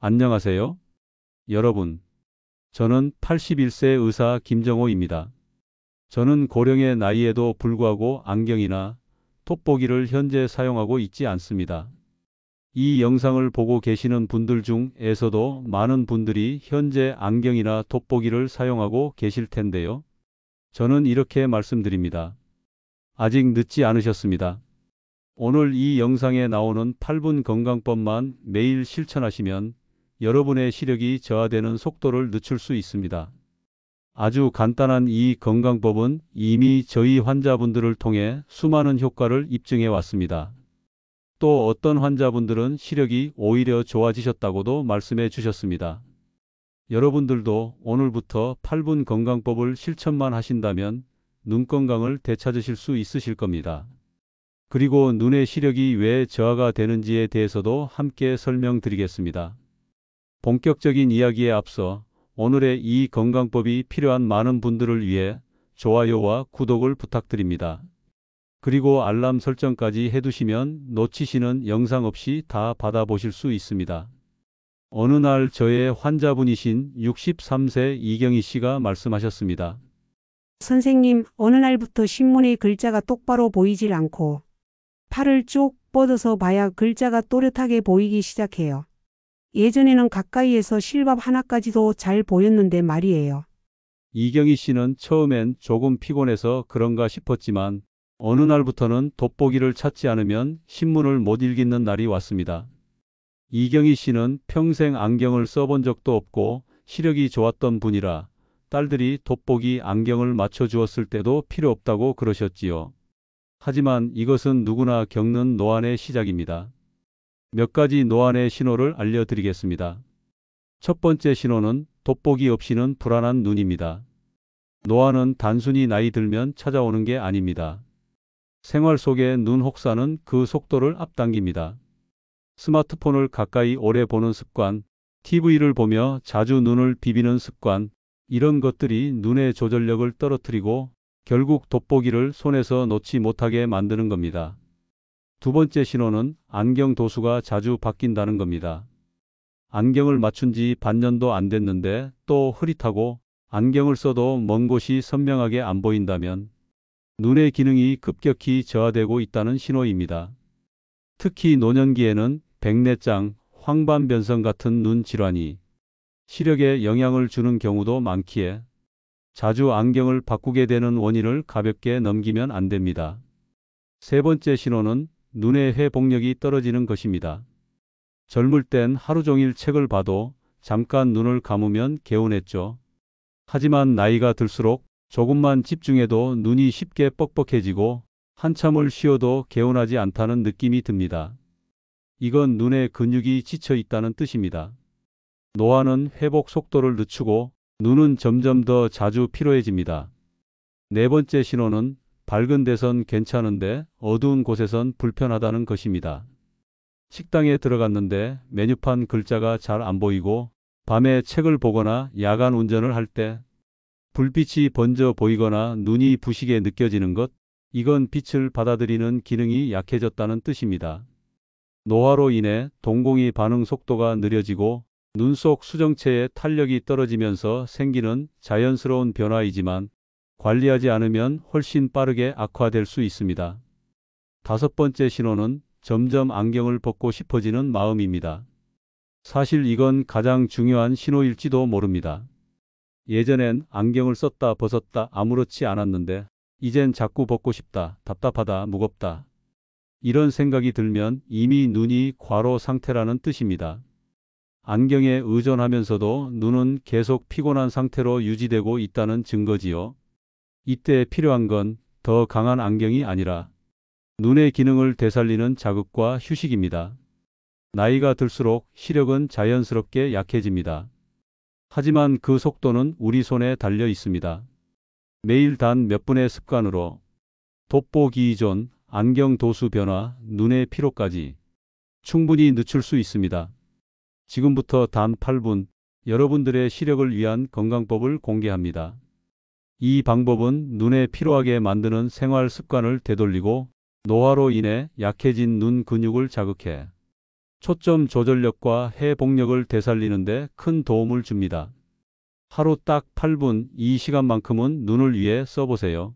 안녕하세요, 여러분. 저는 81세 의사 김정호입니다. 저는 고령의 나이에도 불구하고 안경이나 돋보기를 현재 사용하고 있지 않습니다. 이 영상을 보고 계시는 분들 중에서도 많은 분들이 현재 안경이나 돋보기를 사용하고 계실 텐데요. 저는 이렇게 말씀드립니다. 아직 늦지 않으셨습니다. 오늘 이 영상에 나오는 8분 건강법만 매일 실천하시면 여러분의 시력이 저하되는 속도를 늦출 수 있습니다. 아주 간단한 이 건강법은 이미 저희 환자분들을 통해 수많은 효과를 입증해 왔습니다. 또 어떤 환자분들은 시력이 오히려 좋아지셨다고도 말씀해 주셨습니다. 여러분들도 오늘부터 8분 건강법을 실천만 하신다면 눈 건강을 되찾으실 수 있으실 겁니다. 그리고 눈의 시력이 왜 저하가 되는지에 대해서도 함께 설명드리겠습니다. 본격적인 이야기에 앞서 오늘의 이 건강법이 필요한 많은 분들을 위해 좋아요와 구독을 부탁드립니다. 그리고 알람 설정까지 해두시면 놓치시는 영상 없이 다 받아보실 수 있습니다. 어느 날 저의 환자분이신 63세 이경희 씨가 말씀하셨습니다. 선생님, 어느 날부터 신문의 글자가 똑바로 보이질 않고 팔을 쭉 뻗어서 봐야 글자가 또렷하게 보이기 시작해요. 예전에는 가까이에서 실밥 하나까지도 잘 보였는데 말이에요. 이경희 씨는 처음엔 조금 피곤해서 그런가 싶었지만 어느 날부터는 돋보기를 찾지 않으면 신문을 못 읽는 날이 왔습니다. 이경희 씨는 평생 안경을 써본 적도 없고 시력이 좋았던 분이라 딸들이 돋보기 안경을 맞춰주었을 때도 필요 없다고 그러셨지요. 하지만 이것은 누구나 겪는 노안의 시작입니다. 몇 가지 노안의 신호를 알려드리겠습니다. 첫 번째 신호는 돋보기 없이는 불안한 눈입니다. 노안은 단순히 나이 들면 찾아오는 게 아닙니다. 생활 속의 눈 혹사는 그 속도를 앞당깁니다. 스마트폰을 가까이 오래 보는 습관, TV를 보며 자주 눈을 비비는 습관, 이런 것들이 눈의 조절력을 떨어뜨리고 결국 돋보기를 손에서 놓지 못하게 만드는 겁니다. 두 번째 신호는 안경 도수가 자주 바뀐다는 겁니다. 안경을 맞춘 지 반년도 안 됐는데 또 흐릿하고 안경을 써도 먼 곳이 선명하게 안 보인다면 눈의 기능이 급격히 저하되고 있다는 신호입니다. 특히 노년기에는 백내장, 황반변성 같은 눈 질환이 시력에 영향을 주는 경우도 많기에 자주 안경을 바꾸게 되는 원인을 가볍게 넘기면 안 됩니다. 세 번째 신호는 눈의 회복력이 떨어지는 것입니다. 젊을 땐 하루 종일 책을 봐도 잠깐 눈을 감으면 개운했죠. 하지만 나이가 들수록 조금만 집중해도 눈이 쉽게 뻑뻑해지고 한참을 쉬어도 개운하지 않다는 느낌이 듭니다. 이건 눈의 근육이 지쳐 있다는 뜻입니다. 노안은 회복 속도를 늦추고 눈은 점점 더 자주 피로해집니다. 네 번째 신호는 밝은 데선 괜찮은데 어두운 곳에선 불편하다는 것입니다. 식당에 들어갔는데 메뉴판 글자가 잘 안 보이고 밤에 책을 보거나 야간 운전을 할 때 불빛이 번져 보이거나 눈이 부시게 느껴지는 것, 이건 빛을 받아들이는 기능이 약해졌다는 뜻입니다. 노화로 인해 동공이 반응 속도가 느려지고 눈 속 수정체의 탄력이 떨어지면서 생기는 자연스러운 변화이지만 관리하지 않으면 훨씬 빠르게 악화될 수 있습니다. 다섯 번째 신호는 점점 안경을 벗고 싶어지는 마음입니다. 사실 이건 가장 중요한 신호일지도 모릅니다. 예전엔 안경을 썼다 벗었다 아무렇지 않았는데 이젠 자꾸 벗고 싶다, 답답하다, 무겁다. 이런 생각이 들면 이미 눈이 과로 상태라는 뜻입니다. 안경에 의존하면서도 눈은 계속 피곤한 상태로 유지되고 있다는 증거지요. 이때 필요한 건 더 강한 안경이 아니라 눈의 기능을 되살리는 자극과 휴식입니다. 나이가 들수록 시력은 자연스럽게 약해집니다. 하지만 그 속도는 우리 손에 달려 있습니다. 매일 단 몇 분의 습관으로 돋보기 이존, 안경 도수 변화, 눈의 피로까지 충분히 늦출 수 있습니다. 지금부터 단 8분 여러분들의 시력을 위한 건강법을 공개합니다. 이 방법은 눈에 피로하게 만드는 생활 습관을 되돌리고 노화로 인해 약해진 눈 근육을 자극해 초점 조절력과 회복력을 되살리는 데 큰 도움을 줍니다. 하루 딱 8분, 이 시간만큼은 눈을 위해 써보세요.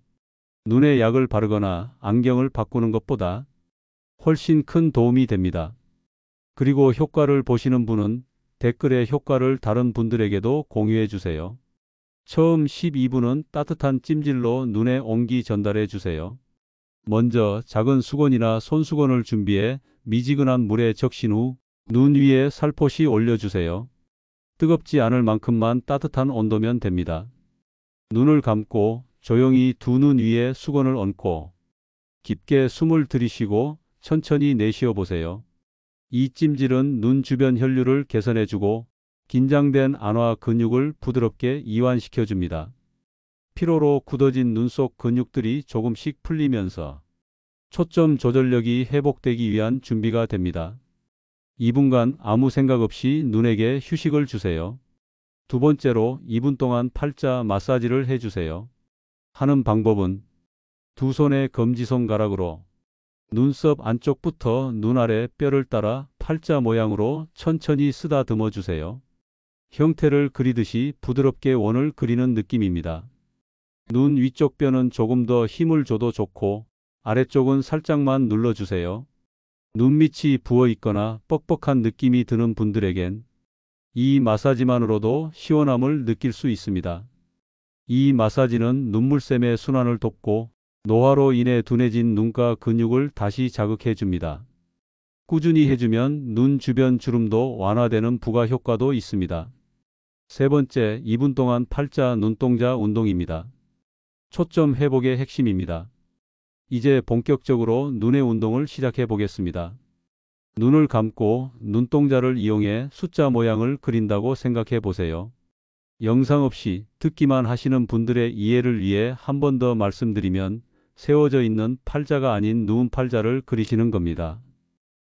눈에 약을 바르거나 안경을 바꾸는 것보다 훨씬 큰 도움이 됩니다. 그리고 효과를 보시는 분은 댓글에 효과를 다른 분들에게도 공유해 주세요. 처음 12분은 따뜻한 찜질로 눈에 온기 전달해 주세요. 먼저 작은 수건이나 손수건을 준비해 미지근한 물에 적신 후 눈 위에 살포시 올려주세요. 뜨겁지 않을 만큼만 따뜻한 온도면 됩니다. 눈을 감고 조용히 두 눈 위에 수건을 얹고 깊게 숨을 들이쉬고 천천히 내쉬어 보세요. 이 찜질은 눈 주변 혈류를 개선해주고 긴장된 안과 근육을 부드럽게 이완시켜 줍니다. 피로로 굳어진 눈 속 근육들이 조금씩 풀리면서 초점 조절력이 회복되기 위한 준비가 됩니다. 2분간 아무 생각 없이 눈에게 휴식을 주세요. 두 번째로 2분 동안 팔자 마사지를 해주세요. 하는 방법은 두 손의 검지손가락으로 눈썹 안쪽부터 눈 아래 뼈를 따라 팔자 모양으로 천천히 쓰다듬어 주세요. 형태를 그리듯이 부드럽게 원을 그리는 느낌입니다. 눈 위쪽 뼈는 조금 더 힘을 줘도 좋고 아래쪽은 살짝만 눌러주세요. 눈밑이 부어 있거나 뻑뻑한 느낌이 드는 분들에겐 이 마사지만으로도 시원함을 느낄 수 있습니다. 이 마사지는 눈물샘의 순환을 돕고 노화로 인해 둔해진 눈가 근육을 다시 자극해 줍니다. 꾸준히 해주면 눈 주변 주름도 완화되는 부가 효과도 있습니다. 세 번째, 2분 동안 팔자 눈동자 운동입니다. 초점 회복의 핵심입니다. 이제 본격적으로 눈의 운동을 시작해 보겠습니다. 눈을 감고 눈동자를 이용해 숫자 모양을 그린다고 생각해 보세요. 영상 없이 듣기만 하시는 분들의 이해를 위해 한 번 더 말씀드리면 세워져 있는 팔자가 아닌 누운 팔자를 그리시는 겁니다.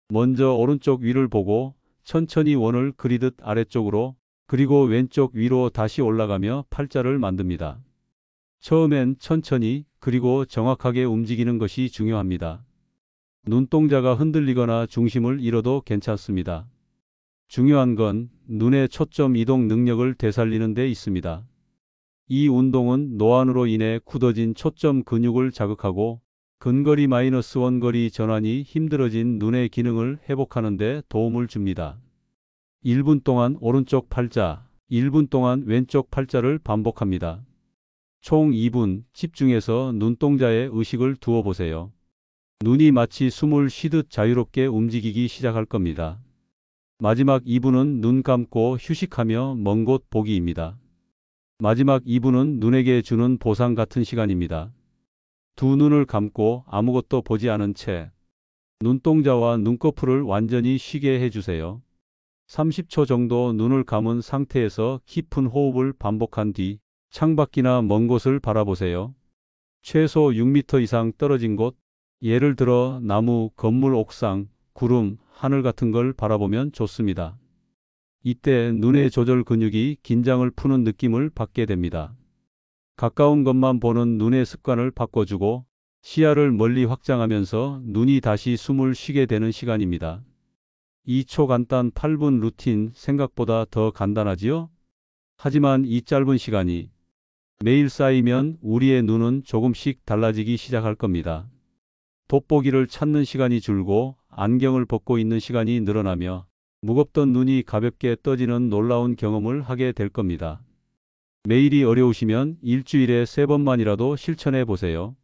먼저 오른쪽 위를 보고 천천히 원을 그리듯 아래쪽으로 그리고 왼쪽 위로 다시 올라가며 팔자를 만듭니다. 처음엔 천천히 그리고 정확하게 움직이는 것이 중요합니다. 눈동자가 흔들리거나 중심을 잃어도 괜찮습니다. 중요한 건 눈의 초점 이동 능력을 되살리는 데 있습니다. 이 운동은 노안으로 인해 굳어진 초점 근육을 자극하고 근거리 마이너스 원거리 전환이 힘들어진 눈의 기능을 회복하는 데 도움을 줍니다. 1분 동안 오른쪽 팔자, 1분 동안 왼쪽 팔자를 반복합니다. 총 2분 집중해서 눈동자에 의식을 두어 보세요. 눈이 마치 숨을 쉬듯 자유롭게 움직이기 시작할 겁니다. 마지막 2분은 눈 감고 휴식하며 먼 곳 보기입니다. 마지막 2분은 눈에게 주는 보상 같은 시간입니다. 두 눈을 감고 아무것도 보지 않은 채 눈동자와 눈꺼풀을 완전히 쉬게 해주세요. 30초 정도 눈을 감은 상태에서 깊은 호흡을 반복한 뒤 창밖이나 먼 곳을 바라보세요. 최소 6m 이상 떨어진 곳, 예를 들어 나무, 건물 옥상, 구름, 하늘 같은 걸 바라보면 좋습니다. 이때 눈의 조절 근육이 긴장을 푸는 느낌을 받게 됩니다. 가까운 것만 보는 눈의 습관을 바꿔주고 시야를 멀리 확장하면서 눈이 다시 숨을 쉬게 되는 시간입니다. 이 초간단 8분 루틴 생각보다 더 간단하지요? 하지만 이 짧은 시간이 매일 쌓이면 우리의 눈은 조금씩 달라지기 시작할 겁니다. 돋보기를 찾는 시간이 줄고 안경을 벗고 있는 시간이 늘어나며 무겁던 눈이 가볍게 떠지는 놀라운 경험을 하게 될 겁니다. 매일이 어려우시면 일주일에 3번만이라도 실천해 보세요.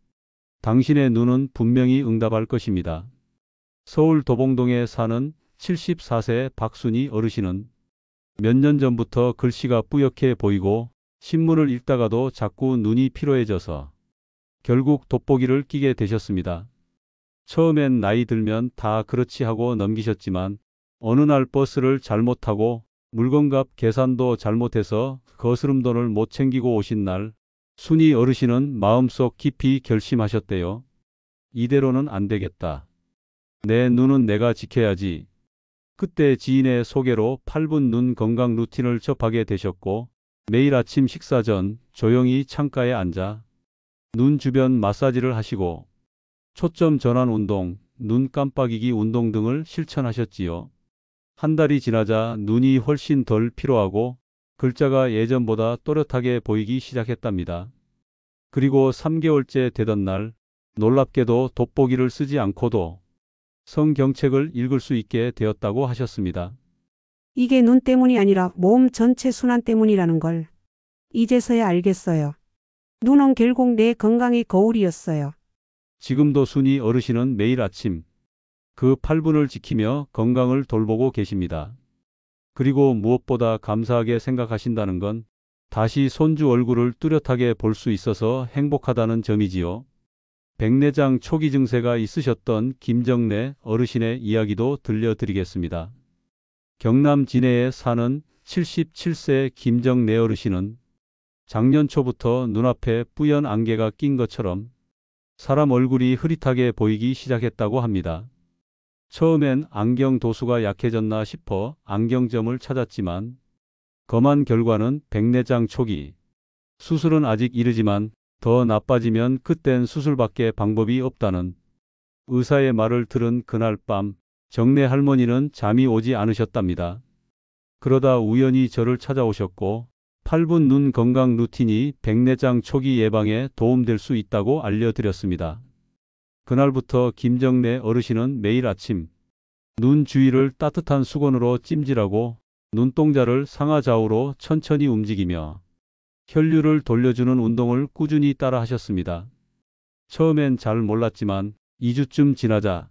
당신의 눈은 분명히 응답할 것입니다. 서울 도봉동에 사는 74세 박순희 어르신은 몇 년 전부터 글씨가 뿌옇게 보이고 신문을 읽다가도 자꾸 눈이 피로해져서 결국 돋보기를 끼게 되셨습니다. 처음엔 나이 들면 다 그렇지 하고 넘기셨지만 어느 날 버스를 잘못 타고 물건값 계산도 잘못해서 거스름돈을 못 챙기고 오신 날 순이 어르신은 마음속 깊이 결심하셨대요. 이대로는 안 되겠다. 내 눈은 내가 지켜야지. 그때 지인의 소개로 8분 눈 건강 루틴을 접하게 되셨고 매일 아침 식사 전 조용히 창가에 앉아 눈 주변 마사지를 하시고 초점 전환 운동, 눈 깜빡이기 운동 등을 실천하셨지요. 한 달이 지나자 눈이 훨씬 덜 피로하고 글자가 예전보다 또렷하게 보이기 시작했답니다. 그리고 3개월째 되던 날 놀랍게도 돋보기를 쓰지 않고도 성경책을 읽을 수 있게 되었다고 하셨습니다. 이게 눈 때문이 아니라 몸 전체 순환 때문이라는 걸 이제서야 알겠어요. 눈은 결국 내 건강의 거울이었어요. 지금도 순이 어르신은 매일 아침 그 8분을 지키며 건강을 돌보고 계십니다. 그리고 무엇보다 감사하게 생각하신다는 건 다시 손주 얼굴을 뚜렷하게 볼 수 있어서 행복하다는 점이지요. 백내장 초기 증세가 있으셨던 김정래 어르신의 이야기도 들려드리겠습니다. 경남 진해에 사는 77세 김정래 어르신은 작년 초부터 눈앞에 뿌연 안개가 낀 것처럼 사람 얼굴이 흐릿하게 보이기 시작했다고 합니다. 처음엔 안경 도수가 약해졌나 싶어 안경점을 찾았지만 검안 결과는 백내장 초기. 수술은 아직 이르지만 더 나빠지면 그땐 수술밖에 방법이 없다는 의사의 말을 들은 그날 밤 정내 할머니는 잠이 오지 않으셨답니다. 그러다 우연히 저를 찾아오셨고 8분 눈 건강 루틴이 백내장 초기 예방에 도움될 수 있다고 알려드렸습니다. 그날부터 김정래 어르신은 매일 아침 눈 주위를 따뜻한 수건으로 찜질하고 눈동자를 상하좌우로 천천히 움직이며 혈류를 돌려주는 운동을 꾸준히 따라 하셨습니다. 처음엔 잘 몰랐지만 2주쯤 지나자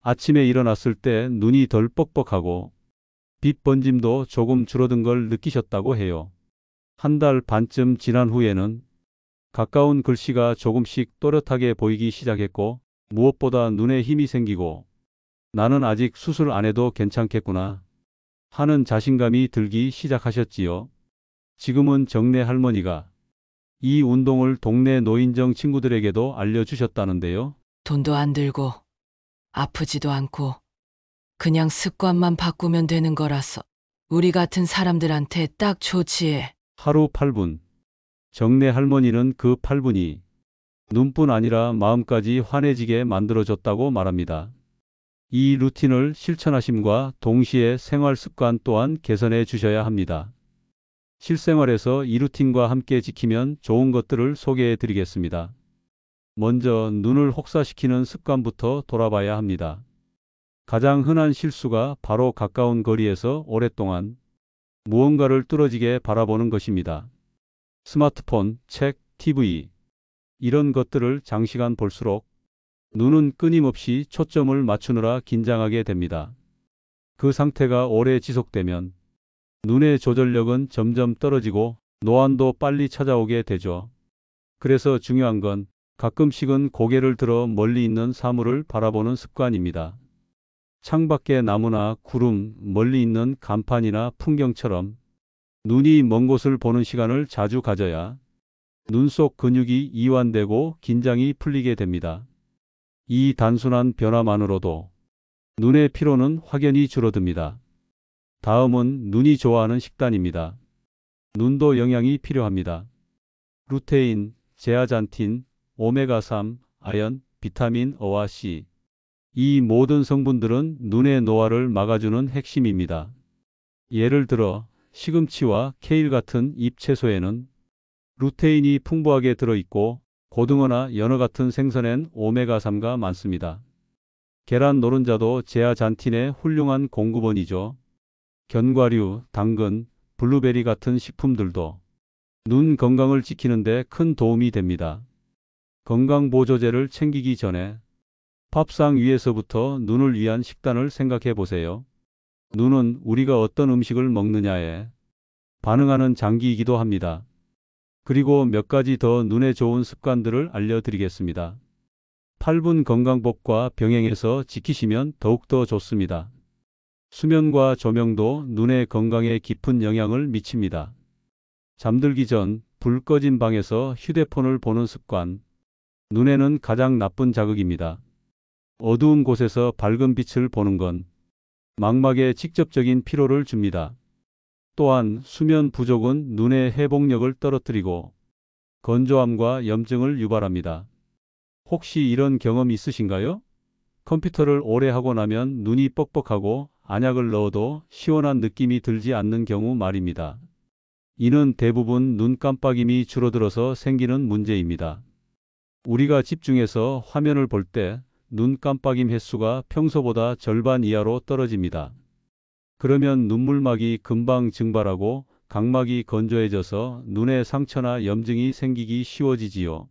아침에 일어났을 때 눈이 덜 뻑뻑하고 빛 번짐도 조금 줄어든 걸 느끼셨다고 해요. 한 달 반쯤 지난 후에는 가까운 글씨가 조금씩 또렷하게 보이기 시작했고 무엇보다 눈에 힘이 생기고 나는 아직 수술 안 해도 괜찮겠구나 하는 자신감이 들기 시작하셨지요. 지금은 정래 할머니가 이 운동을 동네 노인정 친구들에게도 알려주셨다는데요. 돈도 안 들고 아프지도 않고 그냥 습관만 바꾸면 되는 거라서 우리 같은 사람들한테 딱 좋지. 하루 8분. 정래 할머니는 그 8분이 눈뿐 아니라 마음까지 환해지게 만들어줬다고 말합니다. 이 루틴을 실천하심과 동시에 생활 습관 또한 개선해 주셔야 합니다. 실생활에서 이 루틴과 함께 지키면 좋은 것들을 소개해 드리겠습니다. 먼저 눈을 혹사시키는 습관부터 돌아봐야 합니다. 가장 흔한 실수가 바로 가까운 거리에서 오랫동안 무언가를 뚫어지게 바라보는 것입니다. 스마트폰, 책, TV 이런 것들을 장시간 볼수록 눈은 끊임없이 초점을 맞추느라 긴장하게 됩니다. 그 상태가 오래 지속되면 눈의 조절력은 점점 떨어지고 노안도 빨리 찾아오게 되죠. 그래서 중요한 건 가끔씩은 고개를 들어 멀리 있는 사물을 바라보는 습관입니다. 창밖의 나무나 구름, 멀리 있는 간판이나 풍경처럼 눈이 먼 곳을 보는 시간을 자주 가져야 눈 속 근육이 이완되고 긴장이 풀리게 됩니다. 이 단순한 변화만으로도 눈의 피로는 확연히 줄어듭니다. 다음은 눈이 좋아하는 식단입니다. 눈도 영양이 필요합니다. 루테인, 제아잔틴, 오메가3, 아연, 비타민 O와 C. 이 모든 성분들은 눈의 노화를 막아주는 핵심입니다. 예를 들어 시금치와 케일 같은 잎 채소에는 루테인이 풍부하게 들어있고 고등어나 연어 같은 생선엔 오메가3가 많습니다. 계란 노른자도 제아잔틴의 훌륭한 공급원이죠. 견과류, 당근, 블루베리 같은 식품들도 눈 건강을 지키는 데 큰 도움이 됩니다. 건강보조제를 챙기기 전에 밥상 위에서부터 눈을 위한 식단을 생각해 보세요. 눈은 우리가 어떤 음식을 먹느냐에 반응하는 장기이기도 합니다. 그리고 몇 가지 더 눈에 좋은 습관들을 알려드리겠습니다. 8분 건강법과 병행해서 지키시면 더욱더 좋습니다. 수면과 조명도 눈의 건강에 깊은 영향을 미칩니다. 잠들기 전 불 꺼진 방에서 휴대폰을 보는 습관, 눈에는 가장 나쁜 자극입니다. 어두운 곳에서 밝은 빛을 보는 건 망막에 직접적인 피로를 줍니다. 또한 수면 부족은 눈의 회복력을 떨어뜨리고 건조함과 염증을 유발합니다. 혹시 이런 경험 있으신가요? 컴퓨터를 오래 하고 나면 눈이 뻑뻑하고 안약을 넣어도 시원한 느낌이 들지 않는 경우 말입니다. 이는 대부분 눈 깜빡임이 줄어들어서 생기는 문제입니다. 우리가 집중해서 화면을 볼 때 눈 깜빡임 횟수가 평소보다 절반 이하로 떨어집니다. 그러면 눈물막이 금방 증발하고 각막이 건조해져서 눈에 상처나 염증이 생기기 쉬워지지요.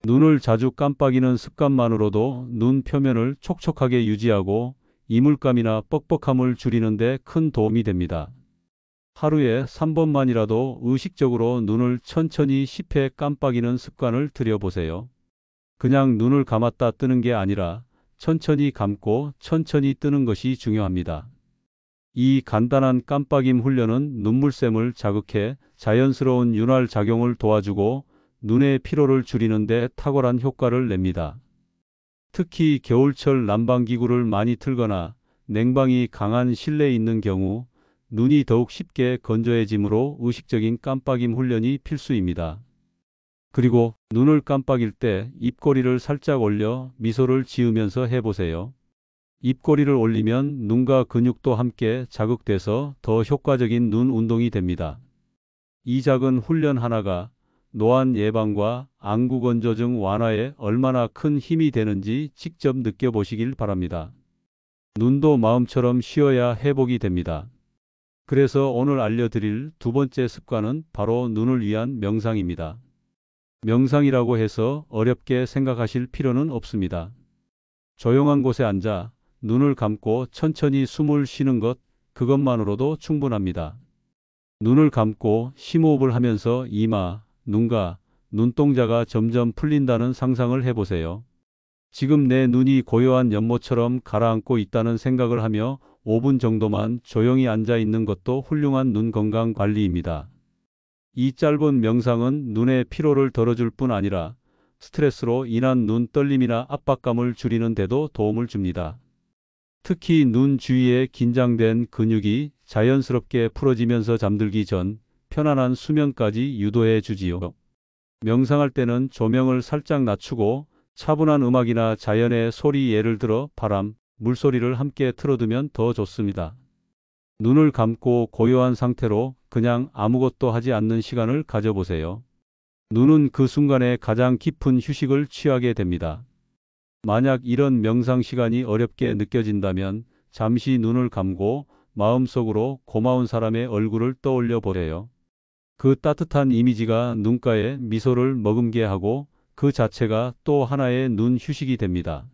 눈을 자주 깜빡이는 습관만으로도 눈 표면을 촉촉하게 유지하고 이물감이나 뻑뻑함을 줄이는 데 큰 도움이 됩니다. 하루에 3번만이라도 의식적으로 눈을 천천히 10회 깜빡이는 습관을 들여보세요. 그냥 눈을 감았다 뜨는 게 아니라 천천히 감고 천천히 뜨는 것이 중요합니다. 이 간단한 깜빡임 훈련은 눈물샘을 자극해 자연스러운 윤활 작용을 도와주고 눈의 피로를 줄이는 데 탁월한 효과를 냅니다. 특히 겨울철 난방기구를 많이 틀거나 냉방이 강한 실내에 있는 경우 눈이 더욱 쉽게 건조해지므로 의식적인 깜빡임 훈련이 필수입니다. 그리고 눈을 깜빡일 때 입꼬리를 살짝 올려 미소를 지으면서 해보세요. 입꼬리를 올리면 눈과 근육도 함께 자극돼서 더 효과적인 눈 운동이 됩니다. 이 작은 훈련 하나가 노안 예방과 안구 건조증 완화에 얼마나 큰 힘이 되는지 직접 느껴보시길 바랍니다. 눈도 마음처럼 쉬어야 회복이 됩니다. 그래서 오늘 알려드릴 두 번째 습관은 바로 눈을 위한 명상입니다. 명상이라고 해서 어렵게 생각하실 필요는 없습니다. 조용한 곳에 앉아 눈을 감고 천천히 숨을 쉬는 것, 그것만으로도 충분합니다. 눈을 감고 심호흡을 하면서 이마, 눈가, 눈동자가 점점 풀린다는 상상을 해보세요. 지금 내 눈이 고요한 연못처럼 가라앉고 있다는 생각을 하며 5분 정도만 조용히 앉아 있는 것도 훌륭한 눈 건강 관리입니다. 이 짧은 명상은 눈의 피로를 덜어줄 뿐 아니라 스트레스로 인한 눈 떨림이나 압박감을 줄이는 데도 도움을 줍니다. 특히 눈 주위에 긴장된 근육이 자연스럽게 풀어지면서 잠들기 전 편안한 수면까지 유도해 주지요. 명상할 때는 조명을 살짝 낮추고 차분한 음악이나 자연의 소리, 예를 들어 바람, 물소리를 함께 틀어두면 더 좋습니다. 눈을 감고 고요한 상태로 그냥 아무것도 하지 않는 시간을 가져보세요. 눈은 그 순간에 가장 깊은 휴식을 취하게 됩니다. 만약 이런 명상 시간이 어렵게 느껴진다면 잠시 눈을 감고 마음속으로 고마운 사람의 얼굴을 떠올려 보세요. 그 따뜻한 이미지가 눈가에 미소를 머금게 하고 그 자체가 또 하나의 눈 휴식이 됩니다.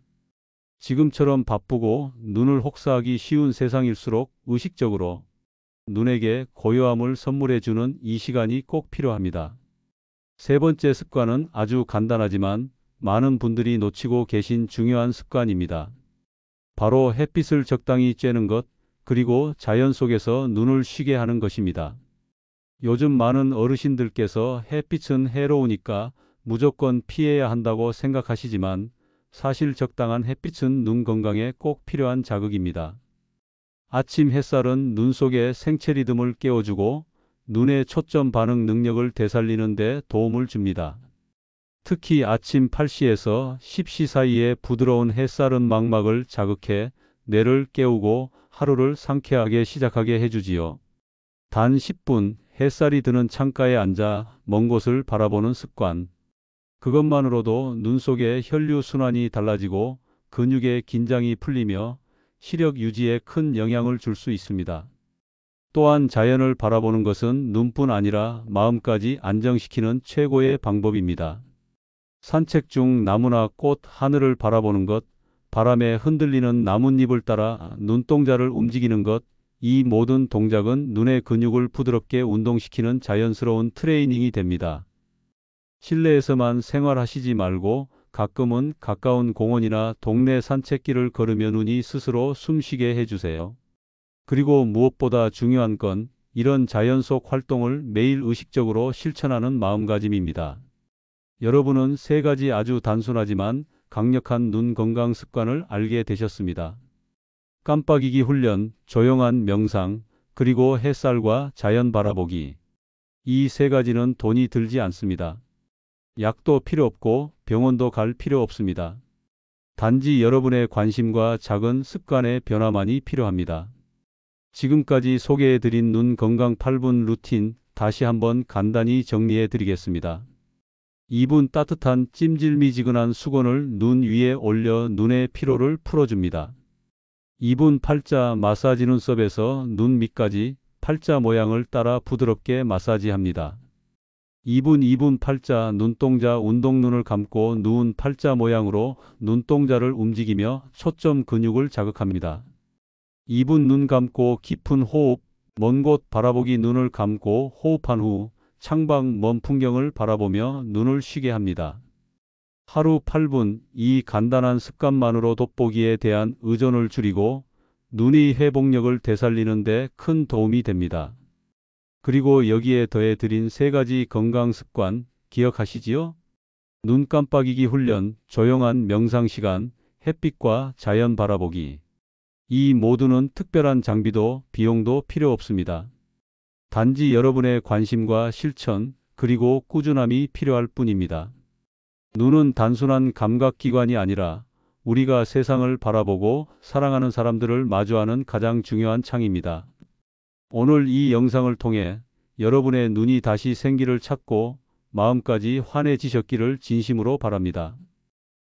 지금처럼 바쁘고 눈을 혹사하기 쉬운 세상일수록 의식적으로 눈에게 고요함을 선물해 주는 이 시간이 꼭 필요합니다. 세 번째 습관은 아주 간단하지만 많은 분들이 놓치고 계신 중요한 습관입니다. 바로 햇빛을 적당히 쬐는 것, 그리고 자연 속에서 눈을 쉬게 하는 것입니다. 요즘 많은 어르신들께서 햇빛은 해로우니까 무조건 피해야 한다고 생각하시지만 사실 적당한 햇빛은 눈 건강에 꼭 필요한 자극입니다. 아침 햇살은 눈 속의 생체 리듬을 깨워주고 눈의 초점 반응 능력을 되살리는 데 도움을 줍니다. 특히 아침 8시에서 10시 사이에 부드러운 햇살은 망막을 자극해 뇌를 깨우고 하루를 상쾌하게 시작하게 해주지요. 단 10분 햇살이 드는 창가에 앉아 먼 곳을 바라보는 습관. 그것만으로도 눈 속의 혈류 순환이 달라지고 근육의 긴장이 풀리며 시력 유지에 큰 영향을 줄 수 있습니다. 또한 자연을 바라보는 것은 눈뿐 아니라 마음까지 안정시키는 최고의 방법입니다. 산책 중 나무나 꽃, 하늘을 바라보는 것, 바람에 흔들리는 나뭇잎을 따라 눈동자를 움직이는 것, 이 모든 동작은 눈의 근육을 부드럽게 운동시키는 자연스러운 트레이닝이 됩니다. 실내에서만 생활하시지 말고 가끔은 가까운 공원이나 동네 산책길을 걸으며 눈이 스스로 숨쉬게 해주세요. 그리고 무엇보다 중요한 건 이런 자연 속 활동을 매일 의식적으로 실천하는 마음가짐입니다. 여러분은 세 가지 아주 단순하지만 강력한 눈 건강 습관을 알게 되셨습니다. 깜빡이기 훈련, 조용한 명상, 그리고 햇살과 자연 바라보기. 이 세 가지는 돈이 들지 않습니다. 약도 필요 없고 병원도 갈 필요 없습니다. 단지 여러분의 관심과 작은 습관의 변화만이 필요합니다. 지금까지 소개해드린 눈 건강 8분 루틴 다시 한번 간단히 정리해드리겠습니다. 2분 따뜻한 찜질미지근한 수건을 눈 위에 올려 눈의 피로를 풀어줍니다. 2분 팔자 마사지 눈썹에서 눈 밑까지 팔자 모양을 따라 부드럽게 마사지합니다. 2분 팔자 눈동자 운동 눈을 감고 누운 팔자 모양으로 눈동자를 움직이며 초점 근육을 자극합니다. 2분 눈 감고 깊은 호흡, 먼 곳 바라보기 눈을 감고 호흡한 후 창밖 먼 풍경을 바라보며 눈을 쉬게 합니다. 하루 8분 이 간단한 습관만으로 돋보기에 대한 의존을 줄이고 눈의 회복력을 되살리는 데 큰 도움이 됩니다. 그리고 여기에 더해 드린 3가지 건강 습관 기억하시지요? 눈 깜빡이기 훈련, 조용한 명상 시간, 햇빛과 자연 바라보기. 이 모두는 특별한 장비도 비용도 필요 없습니다. 단지 여러분의 관심과 실천, 그리고 꾸준함이 필요할 뿐입니다. 눈은 단순한 감각기관이 아니라 우리가 세상을 바라보고 사랑하는 사람들을 마주하는 가장 중요한 창입니다. 오늘 이 영상을 통해 여러분의 눈이 다시 생기를 찾고 마음까지 환해지셨기를 진심으로 바랍니다.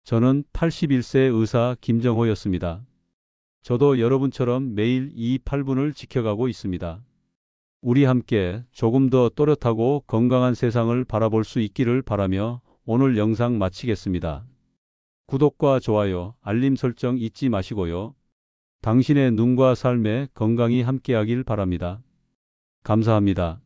저는 81세 의사 김정호였습니다. 저도 여러분처럼 매일 이 8분을 지켜가고 있습니다. 우리 함께 조금 더 또렷하고 건강한 세상을 바라볼 수 있기를 바라며 오늘 영상 마치겠습니다. 구독과 좋아요, 알림 설정 잊지 마시고요. 당신의 눈과 삶에 건강이 함께하길 바랍니다. 감사합니다.